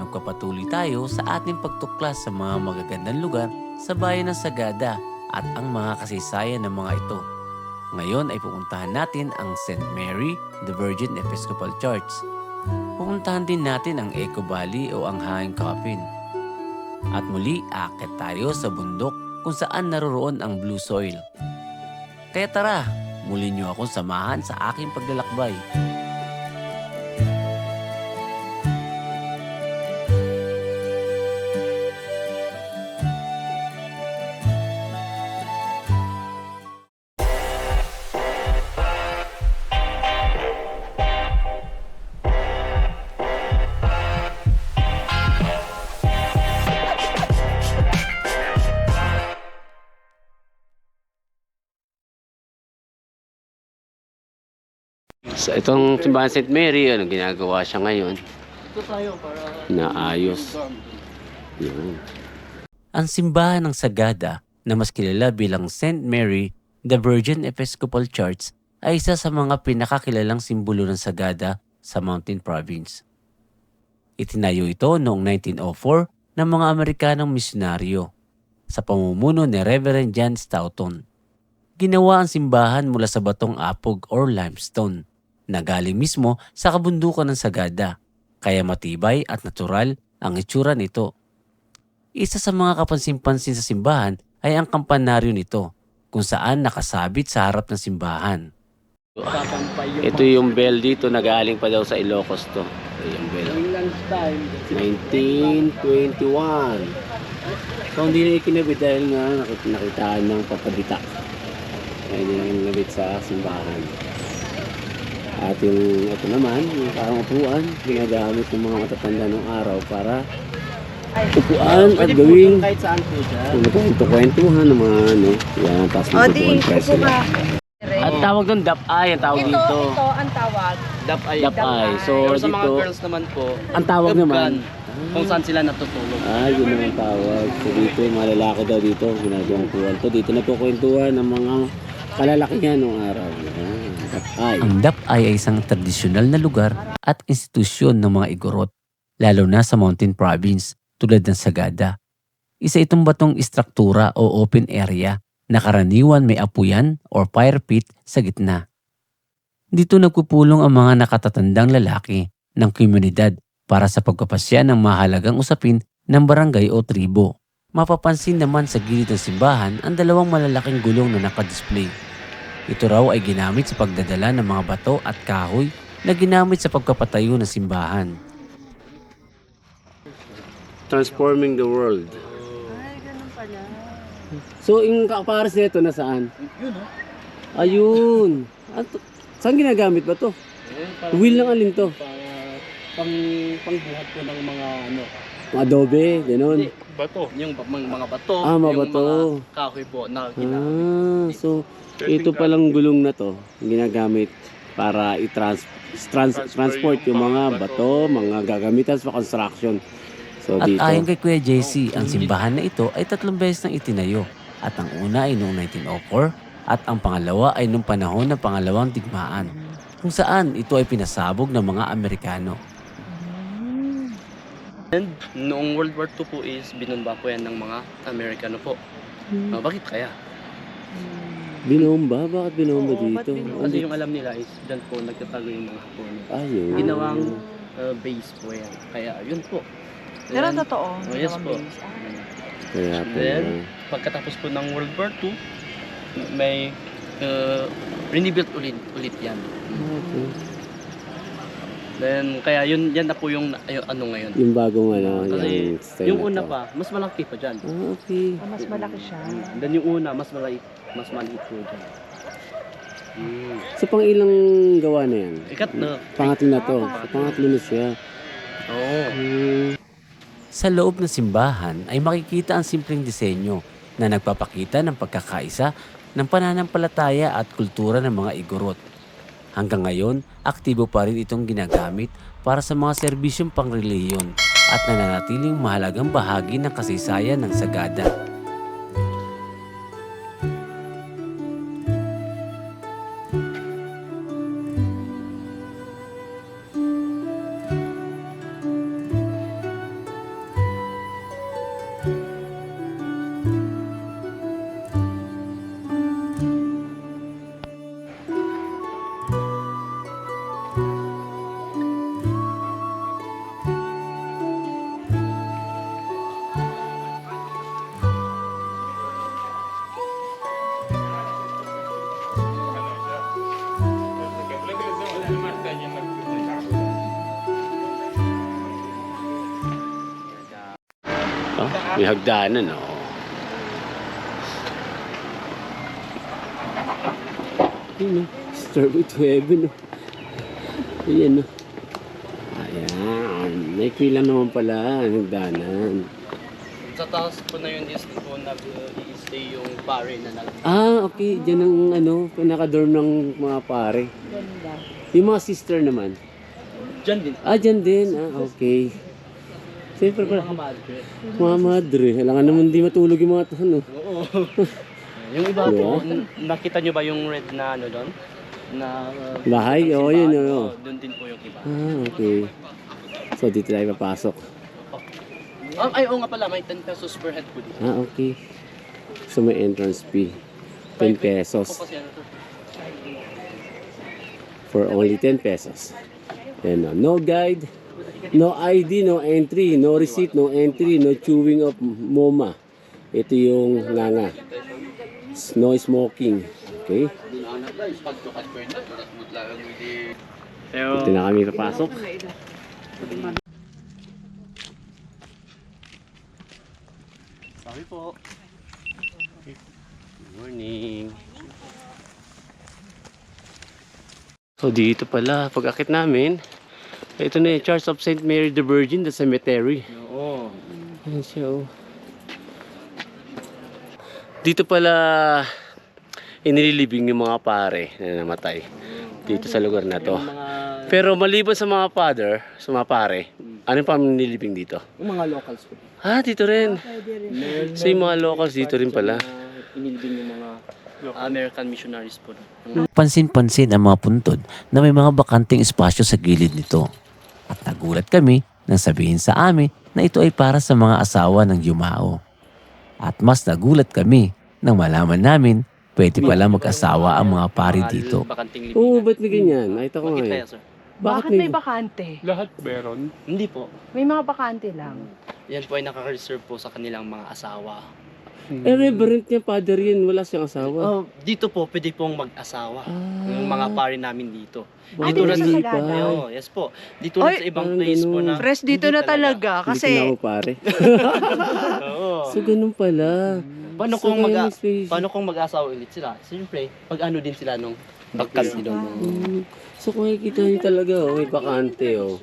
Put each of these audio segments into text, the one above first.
magpapatuloy tayo sa ating pagtuklas sa mga magagandang lugar sa bayan ng Sagada at ang mga kasaysayan ng mga ito. Ngayon ay pupuntahan natin ang St. Mary the Virgin Episcopal Church. Pupuntahan din natin ang Eco Valley o ang Hanging Coffin. At muli, aakyat tayo sa bundok kung saan naroroon ang Blue Soil. Kaya tara, muli niyo akong samahan sa aking paglalakbay. So, itong simbahan St. Mary, ginagawa siya ngayon? Ito tayo para Naayos. Yan. Ang simbahan ng Sagada, na mas kilala bilang St. Mary the Virgin Episcopal Church, ay isa sa mga pinakakilalang simbolo ng Sagada sa Mountain Province. Itinayo ito noong 1904 ng mga Amerikanong misyonaryo sa pamumuno ni Reverend John Stoughton. Ginawa ang simbahan mula sa batong apog or limestone na galing mismo sa kabundukan ng Sagada, kaya matibay at natural ang itsura nito. Isa sa mga kapansin-pansin sa simbahan ay ang kampanaryo nito, kung saan nakasabit sa harap ng simbahan. Ito yung bell dito na galing pa daw sa Ilocos to. Ito yung bell. 1921. So hindi na ikinabit dahil nga nakitaan ng papabita. Ayan yung inabit sa simbahan. At yung ito naman, yung parang upuan, ginagamit ng mga matatanda ng araw para upuan at gawing kahit saan po dyan. kwento-kwentuhan ng mga ano. Yan, tapos magpupuan press sila. At tawag doon dap-ay, ang tawag dito. Ito ang tawag. Dap-ay. Dap-ay. So Pero sa mga dito, girls naman po, ang tawag naman. kung saan sila natutulog. Yun ang tawag. So dito, yung mga lalaki daw dito, ginagawang puwan to. Dito na po kwentuhan ng mga kalalakihan ng araw. Dap-ay. Ang dap-ay ay isang tradisyonal na lugar at institusyon ng mga Igorot, lalo na sa Mountain Province tulad ng Sagada. Isa itong batong istruktura o open area na karaniwan may apuyan or fire pit sa gitna. Dito nagpupulong ang mga nakatatandang lalaki ng komunidad para sa pagpapasya ng mahalagang usapin ng barangay o tribo. Mapapansin naman sa gilid ng simbahan ang dalawang malalaking gulong na nakadisplay. Ito raw ay ginamit sa pagdadala ng mga bato at kahoy na ginamit sa pagpapatayo ng simbahan. Transforming the world. Ay, ganun pala. So, yung kapares nito nasaan? Yun o. Ayun. Saan ginagamit ba to? Wheel ng alin to? Pangbuhat po ng mga ano. Adobe, gano'n. Bato. Yung mga bato. Mga yung bato. mga kahoy po na ginamit. So ito palang gulong na to, ginagamit para i-transport yung mga bato, mga gagamitan sa construction. So, at dito, ayon kay Kuya JC, ang simbahan na ito ay 3 beses nang itinayo. At ang una ay noong 1904 at ang pangalawa ay noong panahon ng pangalawang digmaan, kung saan ito ay pinasabog ng mga Amerikano. And noong World War II po is binumba po yan ng mga Amerikano po. Bakit kaya? Binomba? Bakit binomba Oo, dito? ba't binomba? Kasi yung alam nila is dyan po nagtatago yung mga Hapon. Ayun. Ginawang base po yan. Kaya yun po. Pero Then, totoo. Oh, yes po. Kaya po. Then, pagkatapos po ng World War II, may rebuilt ulit yan. Okay. Then, kaya yan na po yung ano ngayon. Yung bagong ano, Kasi yung style yung na una to. pa, mas malaki pa dyan. Okay. Mas malaki siya. Then yung una, mas maliit po dyan. So pang ilang gawa na yan? Ikat na. Pangatlo na to. So, pangatlo na siya. Oo. Sa loob ng simbahan ay makikita ang simpleng disenyo na nagpapakita ng pagkakaisa ng pananampalataya at kultura ng mga Igorot. Hanggang ngayon, aktibo pa rin itong ginagamit para sa mga serbisyong pangrelihiyon at nananatiling mahalagang bahagi ng kasaysayan ng Sagada. May hagdanan, oh. Yun, oh. Stairway to heaven, oh. Ayan, oh. Ayan. May lang naman pala. Hagdanan. Sa taas po na yun is po nag-i-stay yung pare na nag... Ah, okay. Diyan ang pinaka-dorm ng mga pare. Ganda. Yung mga sister naman. Diyan din. Ah, dyan din. Ah, okay. Siyempre pala. Mga madre. Mga madre. Kailangan naman di matulog yung mga ano. Oo. Yung iba po, nakita nyo ba yung red na ano doon? Na... Bahay? Oo, yun. Oo. Doon din po yung iba. Ah, okay. So, dito tayo papasok. Ay, oo nga pala, may 10 pesos per head po dito. Ah, okay. So, may entrance fee. 10 pesos. Po kasi ano to? For only 10 pesos. Yan, no guide, no ID, no entry, no receipt, no entry, no chewing of MoMA. Ito yung nganga. No smoking. Okay? Ito na kami papasok. Sorry po. Good morning. So dito pala, pag-akit namin, ito na yung Church of St. Mary the Virgin, the cemetery. Oo. Ayan siya, oh. Dito pala inililibing yung mga pare na namatay dito sa lugar na to. Yung mga... Pero maliban sa mga father, sa mga pare, ano pa nililibing dito? Yung mga locals po. Ah, dito rin. So yung mga locals dito rin pala. Inilibing yung mga American missionaries po. Pansin-pansin ang mga puntod na may mga bakanting espasyo sa gilid nito. At nagulat kami nang sabihin sa amin na ito ay para sa mga asawa ng yumao. At mas nagulat kami nang malaman namin pwede pala mag-asawa ang mga pari dito. Bakanting Oo, libingan. ba't may ganyan? Nakita ko Bakit nga kaya, eh. sir? Bakit may bakante? Lahat meron. Hindi po. May mga bakante lang. Yan po ay naka-reserve po sa kanilang mga asawa. Eh, reverend niya, father yan. Wala siyang asawa. Oh, dito po, pwede pong mag-asawa. Yung mga pari namin dito. Ah, Dito dito rin sa sa... Sagada? Oo, yes po. Dito rin Oy, sa ibang parang place po ganun. na... Fresh dito Hindi na talaga. talaga Kasi... Hindi kasi ko pare. Oo. So, ganun pala. Paano So, kung kaya may space. paano kung mag-asawa ulit sila? Siyempre, pag ano din sila nung bakante doon. So, kung makikita niyo talaga, oh, may bakante, oh.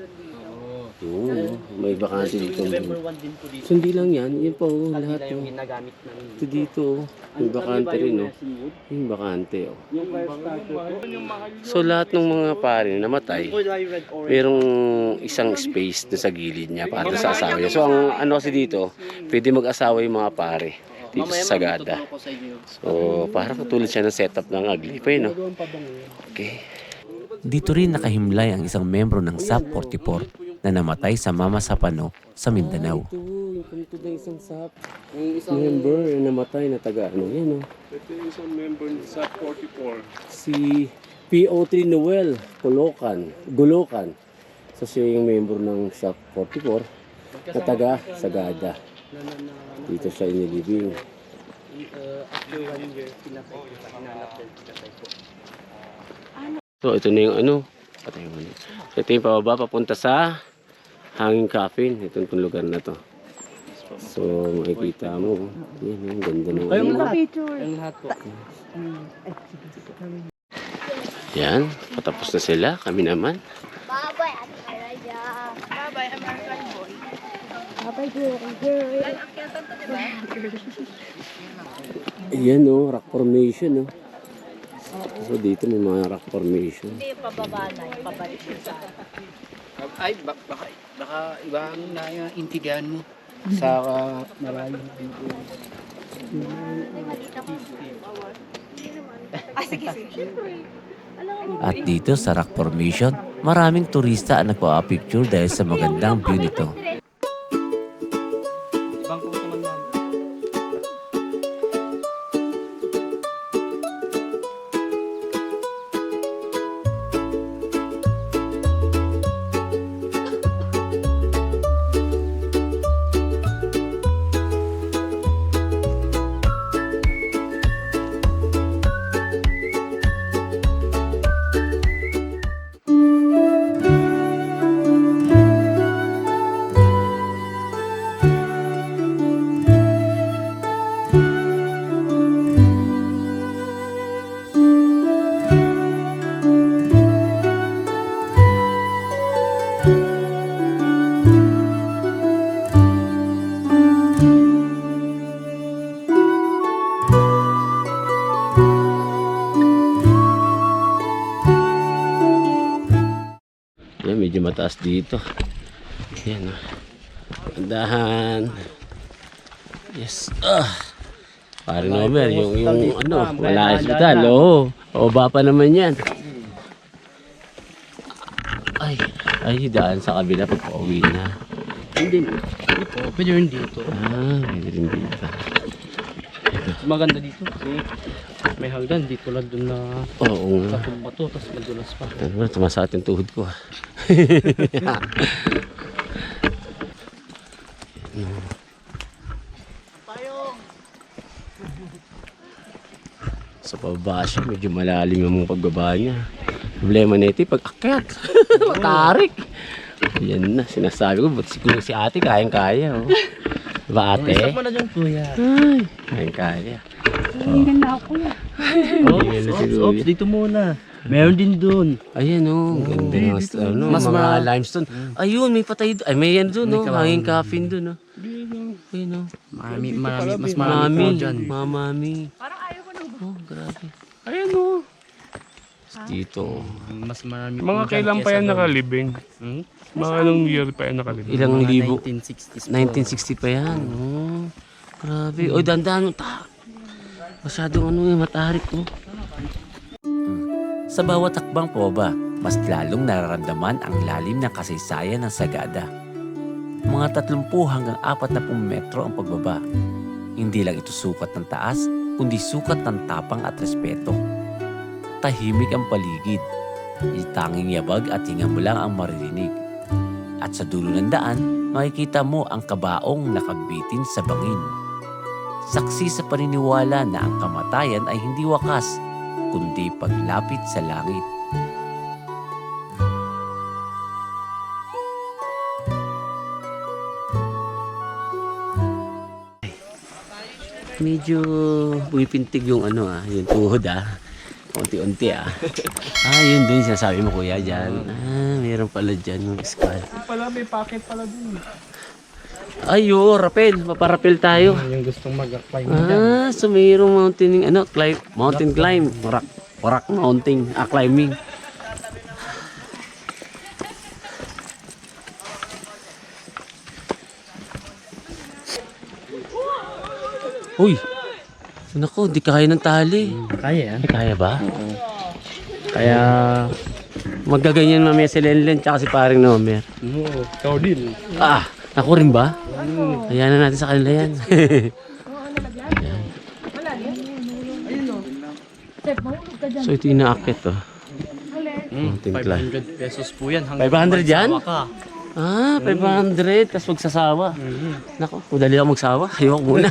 Oo, may bakante dito. November 1 din po dito. So, hindi lang yan. Yan pa, oh, Kanila lahat, yung oh. ginagamit namin. Ito dito, oh. May bakante rin, oh. Yung bakante, oh. So, lahat ng mga pare na namatay, Red orange. merong isang space na sa gilid niya para sa asawa niya. So, ang ano kasi dito, pwede mag-asawa yung mga pare dito sa Sagada. Tuturo ko sa inyo. So, parang katulad siya ng setup ng Aglipay, no? Okay. Dito rin nakahimlay ang isang membro ng SAP 44 na namatay sa Mama Sapano sa Mindanao. Ito, yung kanito na isang SAP member na namatay na taga ano, yan, oh. Ito yung isang member sa 44. Si PO3 Noel Gulokan. So siya yung member ng SAP 44 na taga Sagada. Dito siya inilibing. After 1 year, pinatay ko sa hinanap din. Pinatay ko. So ito na yung ano. Patay mo na. So ito yung pababa papunta sa Hanging Coffin. Itong lugar na to. So makikita mo. Yan, ang ganda ng Ayun ano. lahat. picture. Ang lahat po. Yan, patapos na sila. Kami naman. Bye-bye, American boy. Bye-bye, girl. Ayan, oh, rock formation, oh. So dito may mga rock formation. Hindi, pababa na. Pabalik sa Ay, baka iba na yung intindihan mo sa malayo dito. At dito sa rock formation, maraming turista ang nagpa-picture dahil sa magandang view nito. Ibang kung naman yan. mataas dito. Yan o. Dahan. Yes. Pare Nomer, yung ano, wala hospital. Oo. Oba pa naman yan. Ay, daan sa kabila pag pauwi na. Hindi po. Pwede rin dito. Pwede rin dito. Maganda dito kasi may hagdan. Dito lang dun na Oo nga. sa bato. Tapos madulas pa. Ano, tumasakit yung tuhod ko. Sa pababa siya, medyo malalim yung pagbaba niya. Problema na ito, pag-akyat. Matarik. Yan na, sinasabi ko, ba't si ate kayang-kaya. Oh. Diba ate? Stop mo na dyan, kuya. Ay, kayang-kaya. Hindi na ako. Oops, dito muna. Meron din dun. Ayan o, ganda ng ano, Mas mga limestone. Ayun, may patay doon. Ay, may yan doon, no? May Hanging coffin doon, no? Ayun, no? Mas marami Mami, po dyan. mami. Parang ayaw ko ng Oh, grabe. Ayan o. Dito. Mas marami po Mga dyan kailan pa kesa yan doon. nakalibing? Mga anong year pa yan nakalibing? Ilang Mga libo? 1960s po. 1960 pa yan. Oh, grabe. Oy, dandan. Masyadong ano eh, matarik oh. Sa bawat hakbang po ba, mas lalong nararamdaman ang lalim ng kasaysayan ng Sagada. Mga 30 hanggang 40 metro ang pagbaba. Hindi lang ito sukat ng taas, kundi sukat ng tapang at respeto. Tahimik ang paligid. Tanging yabag at hinga mo lang ang maririnig. At sa dulo ng daan, makikita mo ang kabaong nakabitin sa bangin. Saksi sa paniniwala na ang kamatayan ay hindi wakas, kundi paglapit sa langit. Medyo pumipintig yung ano yung tuhod Unti-unti yun dun sinasabi mo kuya dyan. Meron pala dyan yung skull. Pala, may packet pala dun. Ay, rappel. Maparapel tayo. Yung gustong mag-climb dyan. So mayroong mountain climb. Rock mountain, climbing. Uy! Naku, di kaya ng tali. Kaya yan. Ay, kaya ba? Kaya magaganyan mamaya si Lenlen tsaka si paring Nomer. Oo, ikaw din. Ako rin ba? Ayan na natin sa kanila yan. Step, mahulog ka dyan. So ito yung inaakit Mountain climb. 500 pesos po yan. 500 yan? magsawa ka. 500. Tapos magsasawa. Naku, madali ako magsawa. Ayoko muna.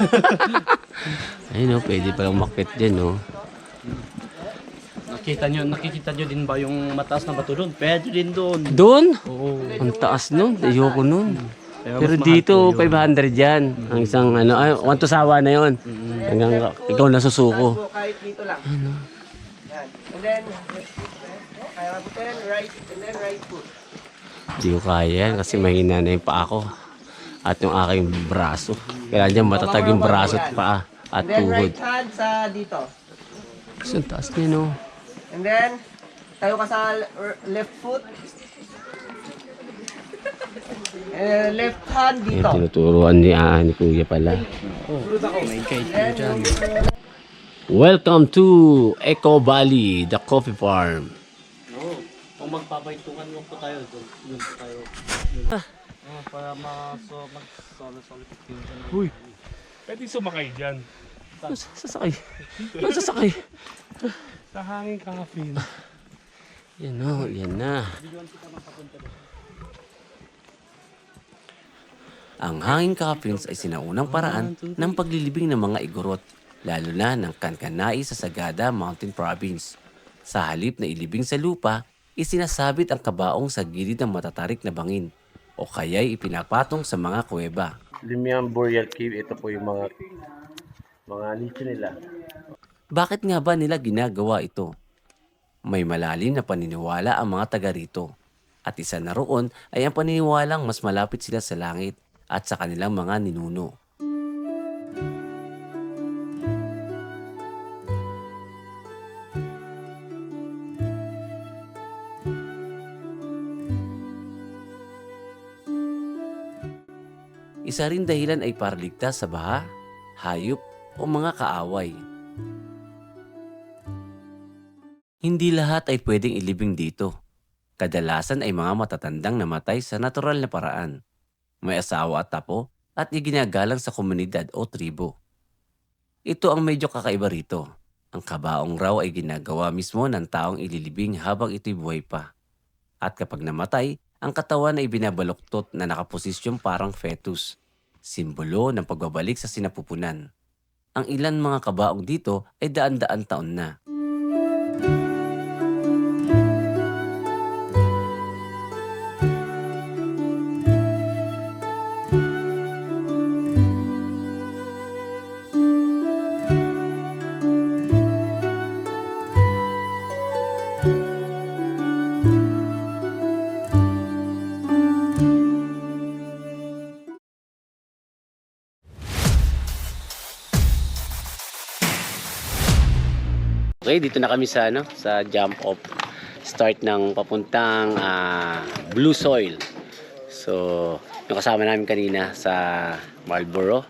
Ayun pwede pa lang umakyat dyan Nakikita nyo din ba yung mataas na bato doon? Pwede din doon. Doon? Oo. Ang taas nun. Ayoko nun. Kaya Pero mas mahal dito, po yun. 500 yan. Ang isang want to sawa na yon. Hanggang ikaw nasusuko. Kahit dito lang. Yan. And then, kaya then right, and then right foot. Hindi ko kaya yan kasi mahina na yung paa ko. At yung aking braso. Kailangan dyan matatag yung braso at paa. At And then tuhod. right hand sa dito. Kasi ang taas niya, no? And then, tayo ka sa left foot. And left hand Yan, dito. tinuturuan ni Kuya pala. May guide po dyan. Welcome to Eco Valley, the coffee farm. Kung magpapaitukan mo po tayo, doon po tayo. Para mag-solid Uy, pwede sumakay dyan. Sasakay. Sasakay. Sa hanging coffin. Yan na. Ang hanging coffins ay sinaunang paraan ng paglilibing ng mga igorot, lalo na ng Kankanai sa Sagada Mountain Province. Sa halip na ilibing sa lupa, isinasabit ang kabaong sa gilid ng matatarik na bangin o kaya'y ipinapatong sa mga kuweba. Limiang Boreal Cave, ito po yung mga nicho nila. Bakit nga ba nila ginagawa ito? May malalim na paniniwala ang mga taga rito. At isa na roon ay ang paniniwalang mas malapit sila sa langit at sa kanilang mga ninuno. Isa rin dahilan ay para ligtas sa baha, hayop o mga kaaway. Hindi lahat ay pwedeng ilibing dito. Kadalasan ay mga matatandang namatay sa natural na paraan. May asawa at apo at iginagalang sa komunidad o tribo. Ito ang medyo kakaiba rito. Ang kabaong raw ay ginagawa mismo ng taong ililibing habang ito'y buhay pa. At kapag namatay, ang katawan ay binabaluktot na nakaposisyon parang fetus, simbolo ng pagbabalik sa sinapupunan. Ang ilan mga kabaong dito ay daan-daan taon na. Okay, dito na kami sa sa jump off start ng papuntang Blue Soil. So, yung kasama namin kanina sa Marlboro,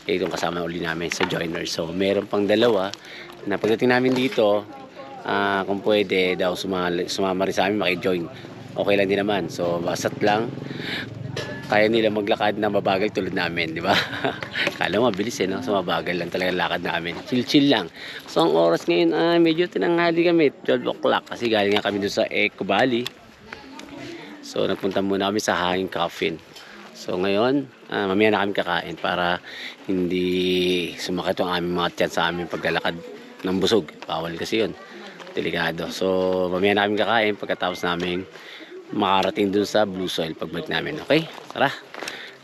itong kasama uli namin sa joiner. So, meron pang dalawa na pagdating namin dito, kung pwede daw sumama rin sa amin, maki-join. Okay lang din naman. So, basat lang. Kaya nila maglakad na mabagal tulad namin, di ba? Kala mo mabilis no? So mabagal lang talaga lakad namin. Chill lang. So ang oras ngayon ay medyo tinanghali kami, 12 o'clock kasi galing nga kami doon sa Eco Valley. So nagpunta muna kami sa Hanging Coffin. So ngayon, mamaya na kami kakain para hindi sumakit ang aming mga tiyan sa aming paglalakad ng busog. Bawal kasi yun. Delikado. So mamaya na kami kakain pagkatapos namin makarating dun sa Blue Soil pagbalik namin. Okay? Tara.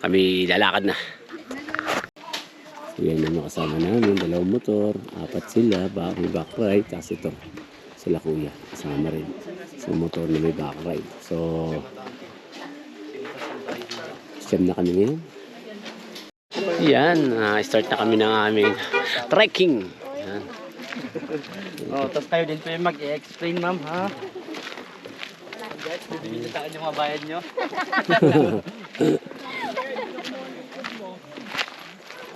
Kami lalakad na. Yan ang kasama namin. Dalawang motor. 4 sila. May back ride. Tapos ito. Sila kuya. Kasama rin. Sa motor na may back ride. So, siyam na kami ngayon. Yan. Start na kami ng aming trekking. Yan. Tapos kayo din po yung mag-i-explain, ma'am, ha? Bibitakaan yung mga bayad nyo.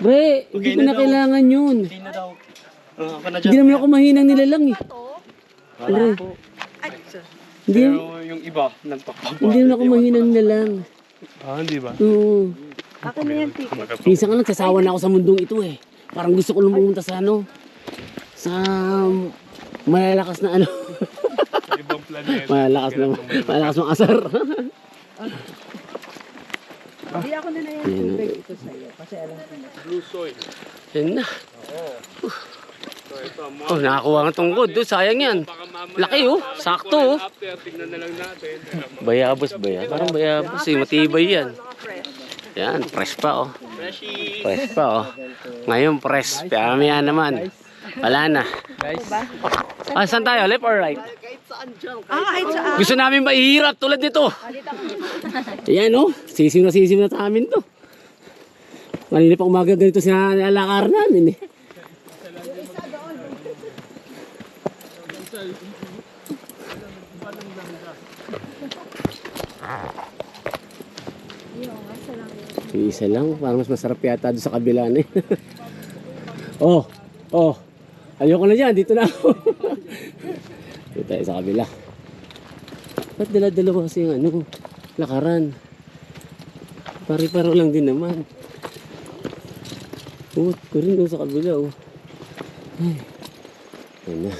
Bre, hindi ko na kailangan yun. Hindi na daw. Ako na Hindi dyan. naman ako mahinang nilalang eh. Wala po. Hindi, Pero yung iba, nagpapabot. hindi naman ako mahinang nilalang. Hindi ba? Oo. Minsan ka nagsasawa na ako sa mundong ito eh. Parang gusto ko lang pumunta sa sa malalakas na Ibang planeta. malalakas ng asar. Hindi ako na yan tubig ito sa'yo. Kasi alam ko na. Blue soil. Yan na. So ito, Oh, nakakuha ng tunggod. Sayang yan. Laki oh. Sakto oh. after, tignan na lang natin. Bayabos ba yan? Parang bayabos eh. Matibay yan. Yan, fresh pa oh. Fresh pa oh. Ngayon fresh. Pero maya naman. Wala na. Saan tayo? Left or right? Kahit saan. Gusto namin mahihirap tulad nito. Ayan oh. Sisiw na sa amin to. Kanina pa umaga ganito sinalakar namin eh. Yung isa lang, parang mas masarap yata doon sa kabila na eh. Oh. Ayoko na dyan, dito na ako. Dito tayo sa kabila. Ba't dala-dalawa kasi yung lakaran? Pari-paro lang din naman. Oh, ko rin doon sa kabila oh. Ay. Ayan na.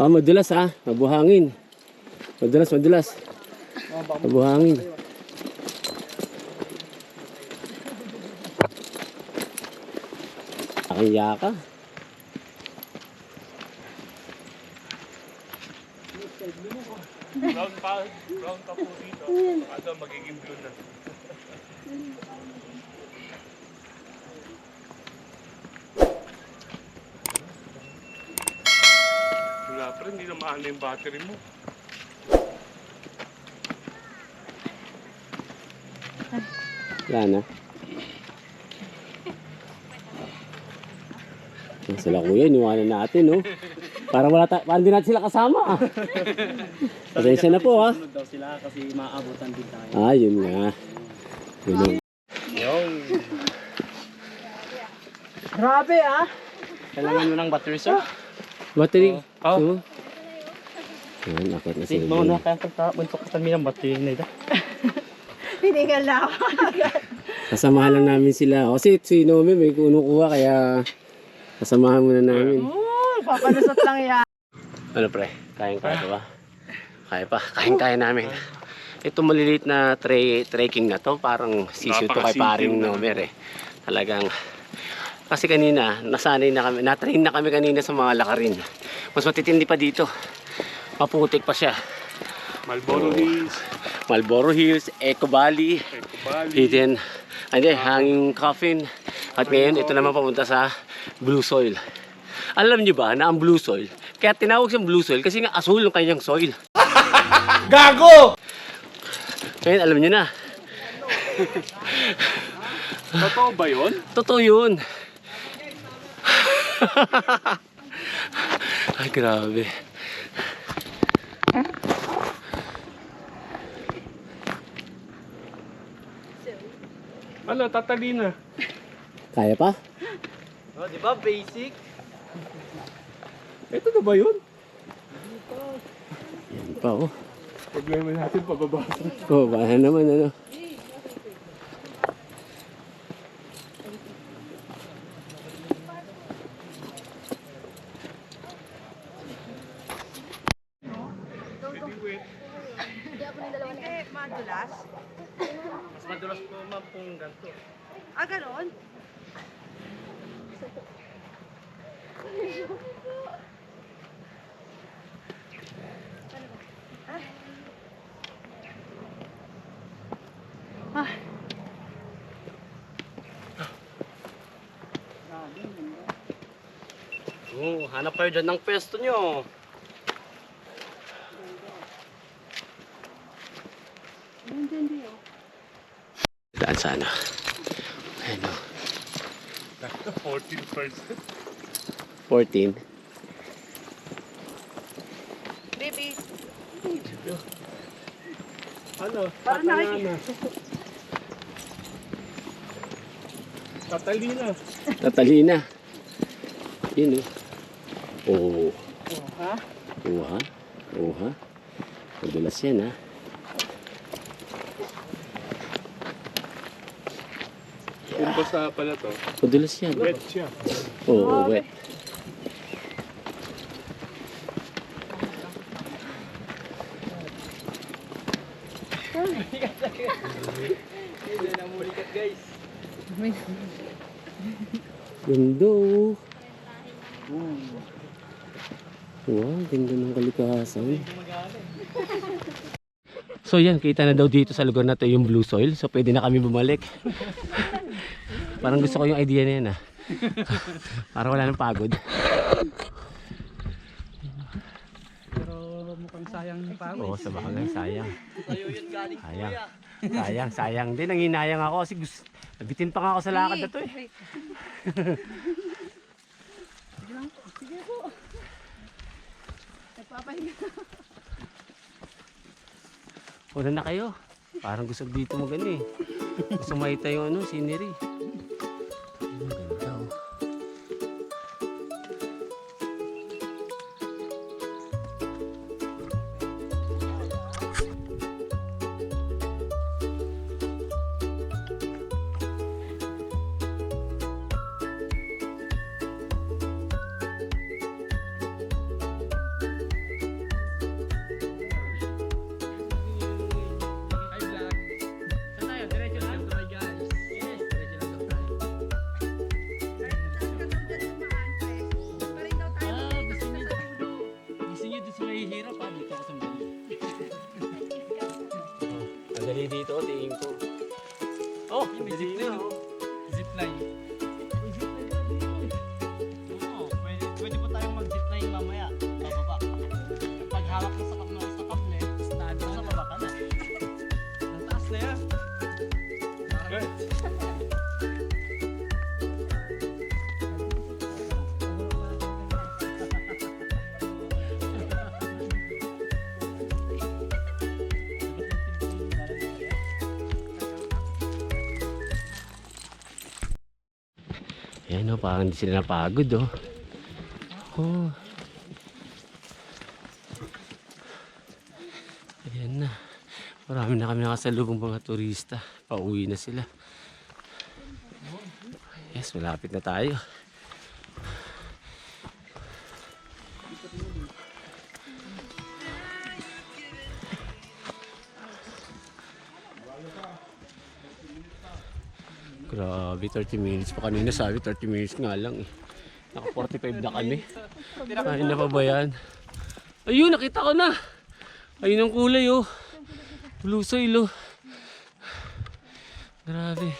Madulas mabuhangin. Madulas. Mabuhangin. Aking yaka. Brown pa po dito. Ito magiging blue na. Wala pa rin, hindi na maano yung battery mo. Wala na. Sila kuya, iniwanan natin, no? Parang parang di natin sila kasama, Pasensya na po, Sunod daw sila kasi maabutan din tayo. Yun nga. Yun Grabe ah. Kailangan mo ng battery, sir? Battery. Oh. Yan, akit na Kasi sila. mo na kaya pagka kami ng battery na ito. Pinigal na ako. Kasamahan lang namin sila. Kasi si Nomi may kunukuha kaya kasamahan muna namin. Papalusot lang yan. Ano pre? Kayang-kaya ba? Kaya pa. Kayang-kaya namin. Ito maliliit na trekking na to. Parang sisyo to kay paring Nomer eh. Talagang kasi kanina nasanay na kami, natrain na kami kanina sa mga lakarin. Mas matitindi pa dito. Maputik pa siya. Marlboro Hills, Marlboro Hills, Eco Valley, Hidden, Hanging Coffin. At ngayon, ito naman papunta sa Blue Soil. Alam niyo ba na ang Blue Soil, kaya tinawag siyang Blue Soil kasi nga asul yung kanyang soil. Gago! Ngayon, alam niyo na. Totoo ba yun? Totoo yun. Ay, grabe. Ano, tatalina. Kaya pa? Oh, di ba? Basic. Ito na ba yun? Yan pa, oh. Problema natin, pababa. Oh, baka naman, ano. Madulas? Mas madulas po ma'am kung ganito. Ah, ganon? Oh, hanap kayo dyan ng pwesto nyo. Daan sana. Ano? 14%. 14. Baby. Ano? Parang Tatalina. Tatalina. Tatalina. Yun, oh. Oo. Ha? Oo, ha? Oo, ha? Madulas yan, ha? Kung basta pala to, Madulas yan. wet siya. Oo, wet. Hindi na mulikat guys. Ganda, oh. Wow, ganda ng kalikasan. So yan, kita na daw dito sa lugar na to yung blue soil. So pwede na kami bumalik. Parang gusto ko yung idea na yan, ah. Parang wala nang pagod. Pero mukhang sayang yung pagod. Oo, sa bagay, sayang. Tayo yun galing Sayang. kuya. Sayang din. Nanginayang ako kasi nabitin pa nga ako sa lakad na to eh. Sige po. Nagpapahinga. Una na kayo. Parang gusto dito mo gani eh. Gusto makita yung ano, scenery. Ganda, oh. Ayan o, parang hindi sila napagod o. Oh. Ayan na. Marami na kami nakasalubong mga turista. Pauwi na sila. Yes, malapit na tayo. Grabe, 30 minutes pa kanina. Sabi 30 minutes nga lang eh. Naka 45 na kami. Ay, na pa ba yan? Ayun, nakita ko na. Ayun ang kulay oh. Blue soil oh. Grabe.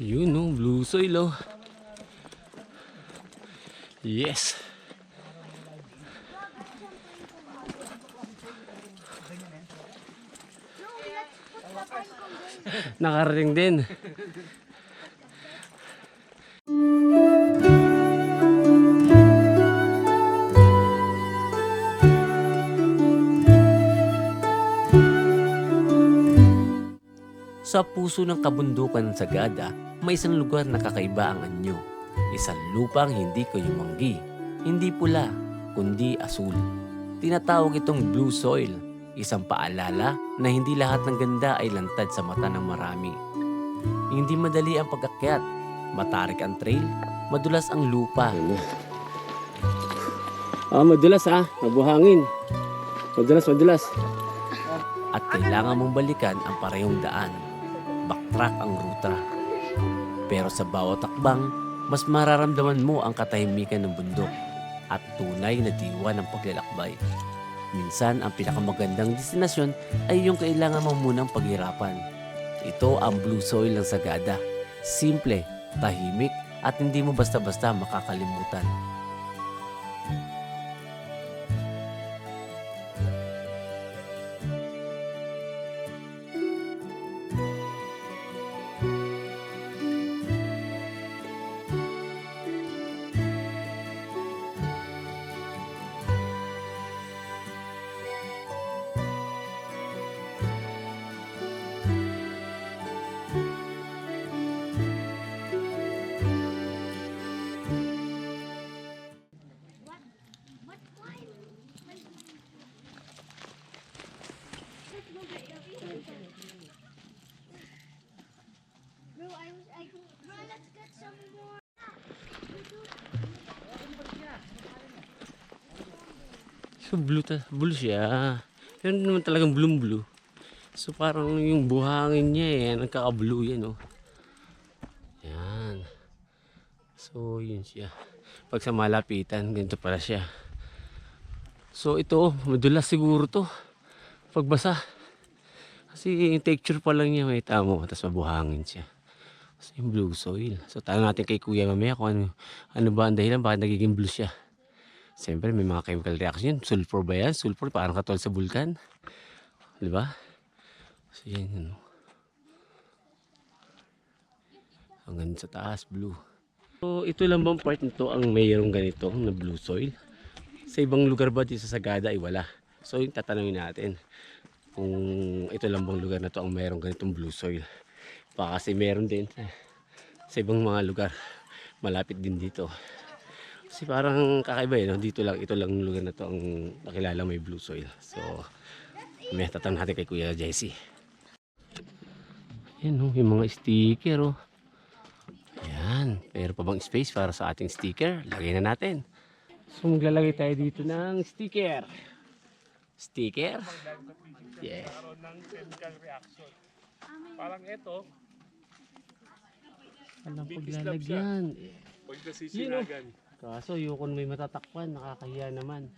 Yun no, blue soil oh. Yes. Nakarating din. Sa puso ng kabundukan ng Sagada, may isang lugar na kakaiba ang anyo. Isang lupang hindi kayumanggi, hindi pula, kundi asul. Tinatawag itong blue soil, isang paalala na hindi lahat ng ganda ay lantad sa mata ng marami. Hindi madali ang pag-akyat, matarik ang trail, madulas ang lupa. Madulas mabuhangin. Madulas. At kailangan mong balikan ang parehong daan. Backtrack ang ruta. Pero sa bawat takbang, mas mararamdaman mo ang katahimikan ng bundok at tunay na diwa ng paglalakbay. Minsan, ang pinakamagandang destinasyon ay yung kailangan mo munang paghirapan. Ito ang blue soil ng Sagada. Simple, tahimik, at hindi mo basta-basta makakalimutan. So blue siya. Pero hindi naman talagang blue. So parang yung buhangin niya nagkaka-blue yan oh. Yan. So yun siya. Pag sa malapitan, ganito pala siya. So ito, madulas siguro to. Pagbasa. Kasi yung texture pa lang niya may tamo. Tapos mabuhangin siya. So yung blue soil. So tanong natin kay Kuya mamaya kung ano ba ang dahilan bakit nagiging blue siya. Siyempre may mga chemical reaction. Sulfur ba yan? Sulfur parang katulad sa bulkan. Diba? So yan. Hanggang sa taas, blue. So ito lang bang part nito ang mayroong ganito na blue soil? Sa ibang lugar ba dito sa Sagada ay wala? So yung tatanungin natin kung ito lang bang lugar na to ang mayroong ganitong blue soil. Baka kasi meron din sa ibang mga lugar. Malapit din dito. Kasi parang kakaiba no? Dito lang, ito lang yung lugar na to ang nakilala may blue soil. So, may tatanong natin kay Kuya Jesse. Yan oh, yung mga sticker oh. Ayan, mayroon pa bang space para sa ating sticker? Lagay na natin. So maglalagay tayo dito ng sticker. Sticker? Yeah. Karoon ng chemical reaction. Parang ito, Walang paglalagyan. pag nasisinagan. Kaso yung may matatakpan, nakakahiya naman.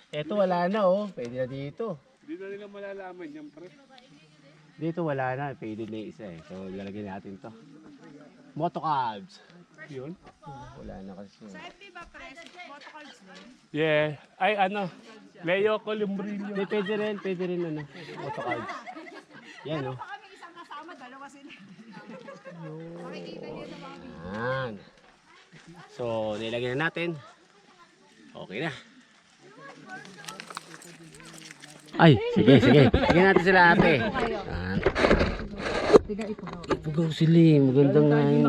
Eto wala na oh, pwede na dito. Hindi na nila malalaman yan, pre. Dito wala na, pwede na yung isa eh. So lalagyan natin to. Motocabs. Yun? Wala na kasi. Yeah. Ay, ano? Leo Columbrillo. Hindi, pwede rin ano, motocabs. Yan oh. Yan. So, nilagyan na natin. Okay na. Ay, sige. Lagyan natin sila ate. Yan. Ipugaw sila eh. Magandang nga yun.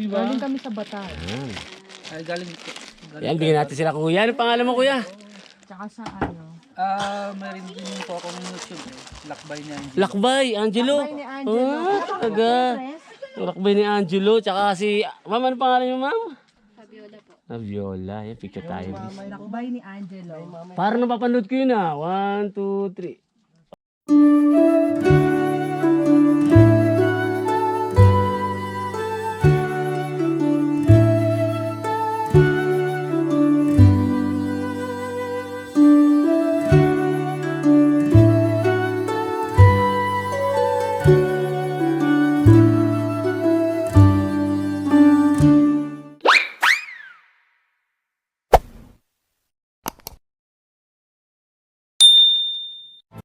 Galing kami sa Bataan. Yan. Ay, galing Yan, bigyan natin sila kuya. Ano pangalan mo kuya? Tsaka sa ano. Meron din po akong YouTube. Lakbay niya. Lakbay, Angelo. Lakbay ni Angelo. Taga. Lakbay ni Angelo. Tsaka si, ma'am, ano pangalan niyo ma'am? Fabiola po. Fabiola. Yan, picture tayo. Lakbay ni Angelo. Parang napapanood ko yun ah. 1, 2, 3.